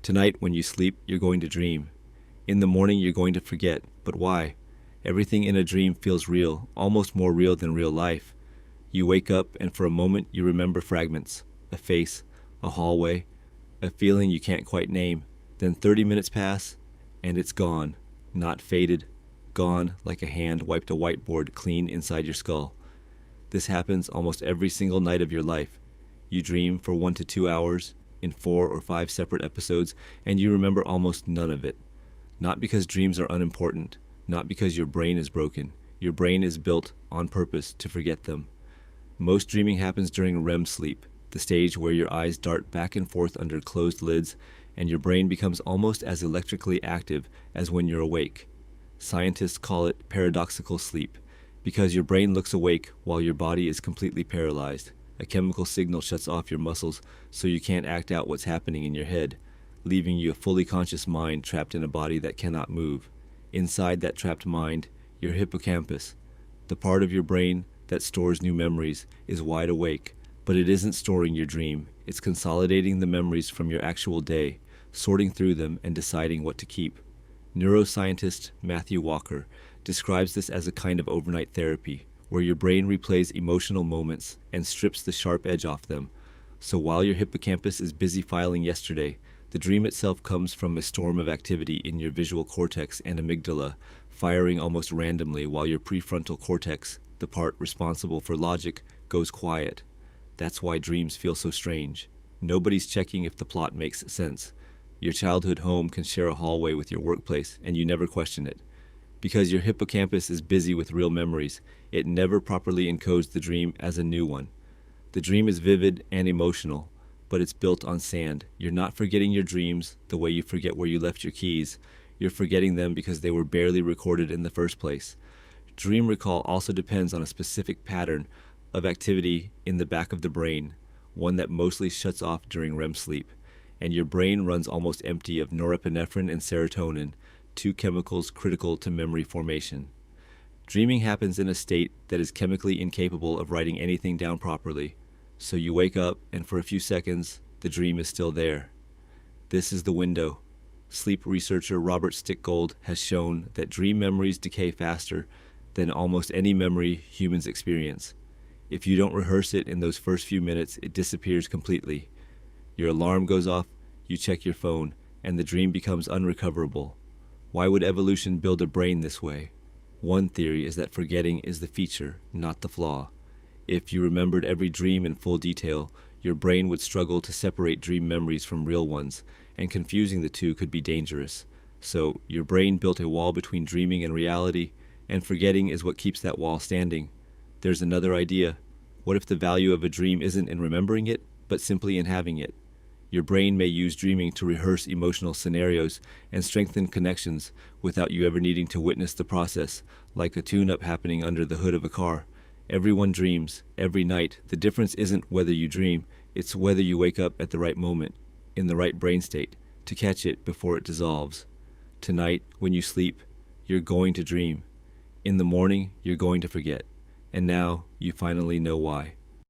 Tonight, when you sleep, you're going to dream. In the morning, you're going to forget. But why? Everything in a dream feels real, almost more real than real life. You wake up, and for a moment, you remember fragments. A face, a hallway, a feeling you can't quite name. Then 30 minutes pass, and it's gone. Not faded, gone like a hand wiped a whiteboard clean inside your skull. This happens almost every single night of your life. You dream for 1 to 2 hours, in 4 or 5 separate episodes, and you remember almost none of it. Not because dreams are unimportant, not because your brain is broken. Your brain is built on purpose to forget them. Most dreaming happens during REM sleep, the stage where your eyes dart back and forth under closed lids, and your brain becomes almost as electrically active as when you're awake. Scientists call it paradoxical sleep, because your brain looks awake while your body is completely paralyzed. A chemical signal shuts off your muscles so you can't act out what's happening in your head, leaving you a fully conscious mind trapped in a body that cannot move. Inside that trapped mind, your hippocampus, the part of your brain that stores new memories, is wide awake, but it isn't storing your dream. It's consolidating the memories from your actual day, sorting through them and deciding what to keep. Neuroscientist Matthew Walker describes this as a kind of overnight therapy, where your brain replays emotional moments and strips the sharp edge off them. So while your hippocampus is busy filing yesterday, the dream itself comes from a storm of activity in your visual cortex and amygdala, firing almost randomly while your prefrontal cortex, the part responsible for logic, goes quiet. That's why dreams feel so strange. Nobody's checking if the plot makes sense. Your childhood home can share a hallway with your workplace, and you never question it. Because your hippocampus is busy with real memories, it never properly encodes the dream as a new one. The dream is vivid and emotional, but it's built on sand. You're not forgetting your dreams the way you forget where you left your keys. You're forgetting them because they were barely recorded in the first place. Dream recall also depends on a specific pattern of activity in the back of the brain, one that mostly shuts off during REM sleep, and your brain runs almost empty of norepinephrine and serotonin, two chemicals critical to memory formation. Dreaming happens in a state that is chemically incapable of writing anything down properly, so you wake up and for a few seconds, the dream is still there. This is the window. Sleep researcher Robert Stickgold has shown that dream memories decay faster than almost any memory humans experience. If you don't rehearse it in those first few minutes, it disappears completely. Your alarm goes off, you check your phone, and the dream becomes unrecoverable. Why would evolution build a brain this way? One theory is that forgetting is the feature, not the flaw. If you remembered every dream in full detail, your brain would struggle to separate dream memories from real ones, and confusing the two could be dangerous. So, your brain built a wall between dreaming and reality, and forgetting is what keeps that wall standing. There's another idea. What if the value of a dream isn't in remembering it, but simply in having it? Your brain may use dreaming to rehearse emotional scenarios and strengthen connections without you ever needing to witness the process, like a tune-up happening under the hood of a car. Everyone dreams, every night. The difference isn't whether you dream, it's whether you wake up at the right moment, in the right brain state, to catch it before it dissolves. Tonight, when you sleep, you're going to dream. In the morning, you're going to forget. And now, you finally know why.